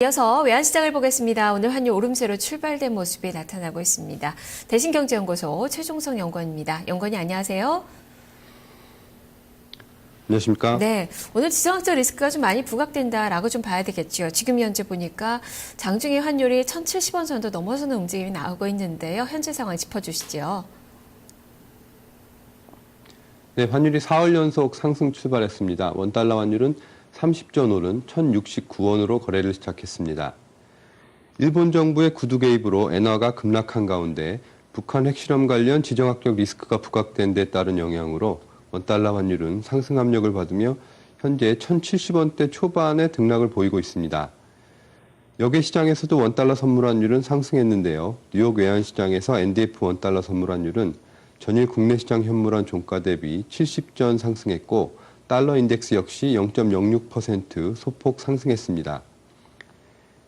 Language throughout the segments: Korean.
이어서 외환시장을 보겠습니다. 오늘 환율 오름세로 출발된 모습이 나타나고 있습니다. 대신경제연구소 최종성 연구원입니다. 연구원님 안녕하세요. 안녕하십니까? 네, 오늘 지정학적 리스크가 좀 많이 부각된다라고 좀 봐야 되겠죠. 지금 현재 보니까 장중에 환율이 1,070원 선도 넘어서는 움직임이 나오고 있는데요. 현재 상황 짚어주시죠. 네, 환율이 4월 연속 상승 출발했습니다. 원달러 환율은 30전 오른 1,069원으로 거래를 시작했습니다. 일본 정부의 구두 개입으로 엔화가 급락한 가운데 북한 핵실험 관련 지정학적 리스크가 부각된 데 따른 영향으로 원달러 환율은 상승 압력을 받으며 현재 1,070원대 초반의 등락을 보이고 있습니다. 역외 시장에서도 원달러 선물 환율은 상승했는데요. 뉴욕 외환시장에서 NDF 원달러 선물 환율은 전일 국내 시장 현물환 종가 대비 70전 상승했고 달러 인덱스 역시 0.06% 소폭 상승했습니다.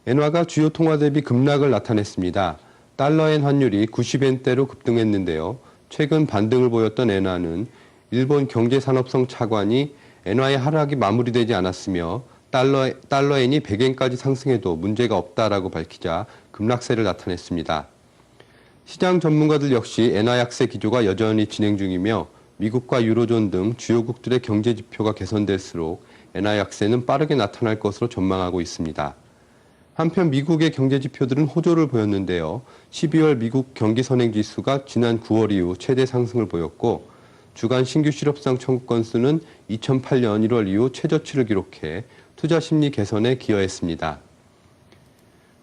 엔화가 주요 통화 대비 급락을 나타냈습니다. 달러엔 환율이 90엔대로 급등했는데요. 최근 반등을 보였던 엔화는 일본 경제산업성 차관이 엔화의 하락이 마무리되지 않았으며 달러엔이 100엔까지 상승해도 문제가 없다라고 밝히자 급락세를 나타냈습니다. 시장 전문가들 역시 엔화 약세 기조가 여전히 진행 중이며 미국과 유로존 등 주요국들의 경제 지표가 개선될수록 엔화 약세는 빠르게 나타날 것으로 전망하고 있습니다. 한편 미국의 경제 지표들은 호조를 보였는데요. 12월 미국 경기 선행 지수가 지난 9월 이후 최대 상승을 보였고 주간 신규 실업상 청구 건수는 2008년 1월 이후 최저치를 기록해 투자 심리 개선에 기여했습니다.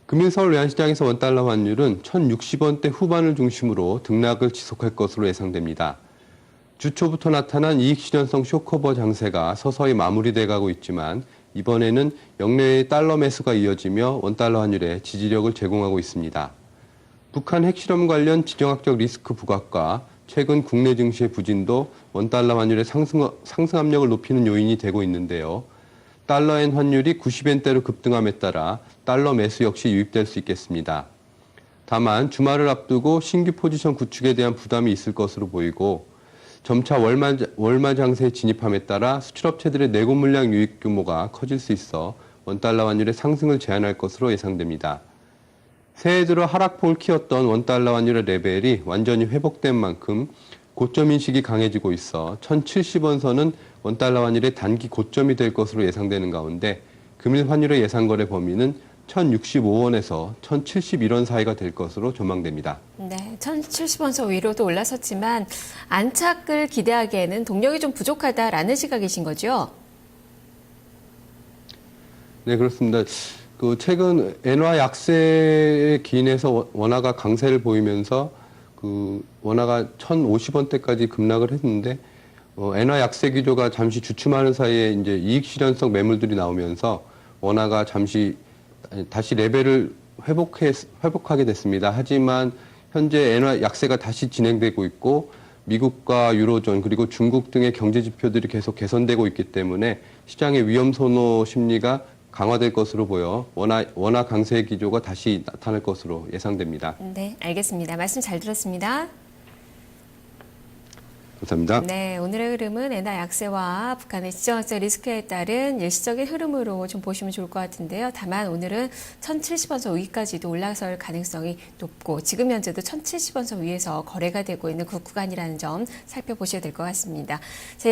금일 서울 외환시장에서 원달러 환율은 1,060원대 후반을 중심으로 등락을 지속할 것으로 예상됩니다. 주 초부터 나타난 이익실현성 쇼커버 장세가 서서히 마무리돼 가고 있지만 이번에는 역내의 달러 매수가 이어지며 원달러 환율에 지지력을 제공하고 있습니다. 북한 핵실험 관련 지정학적 리스크 부각과 최근 국내 증시의 부진도 원달러 환율의 상승 압력을 높이는 요인이 되고 있는데요. 달러엔 환율이 90엔대로 급등함에 따라 달러 매수 역시 유입될 수 있겠습니다. 다만 주말을 앞두고 신규 포지션 구축에 대한 부담이 있을 것으로 보이고 점차 월말 장세에 진입함에 따라 수출업체들의 내고 물량 유입 규모가 커질 수 있어 원달러 환율의 상승을 제한할 것으로 예상됩니다. 새해 들어 하락폭을 키웠던 원달러 환율의 레벨이 완전히 회복된 만큼 고점 인식이 강해지고 있어 1,070원 선은 원달러 환율의 단기 고점이 될 것으로 예상되는 가운데 금일 환율의 예상거래 범위는 1,065원에서 1,071원 사이가 될 것으로 전망됩니다. 네, 1,070원 선 위로도 올라섰지만 안착을 기대하기에는 동력이 좀 부족하다라는 시각이신 거죠? 네, 그렇습니다. 최근 엔화 약세에 기인해서 원화가 강세를 보이면서 원화가 1,050원대까지 급락을 했는데 엔화 약세 기조가 잠시 주춤하는 사이에 이제 이익 실현성 매물들이 나오면서 원화가 다시 레벨을 회복하게 됐습니다. 하지만 현재 엔화 약세가 다시 진행되고 있고 미국과 유로존 그리고 중국 등의 경제 지표들이 계속 개선되고 있기 때문에 시장의 위험 선호 심리가 강화될 것으로 보여 원화 강세 기조가 다시 나타날 것으로 예상됩니다. 네, 알겠습니다. 말씀 잘 들었습니다. 감사합니다. 네, 오늘의 흐름은 엔화 약세와 북한의 지정학적 리스크에 따른 일시적인 흐름으로 좀 보시면 좋을 것 같은데요. 다만 오늘은 1,070원 선 위까지도 올라설 가능성이 높고 지금 현재도 1,070원 선 위에서 거래가 되고 있는 그 구간이라는 점 살펴보셔야 될 것 같습니다. 자,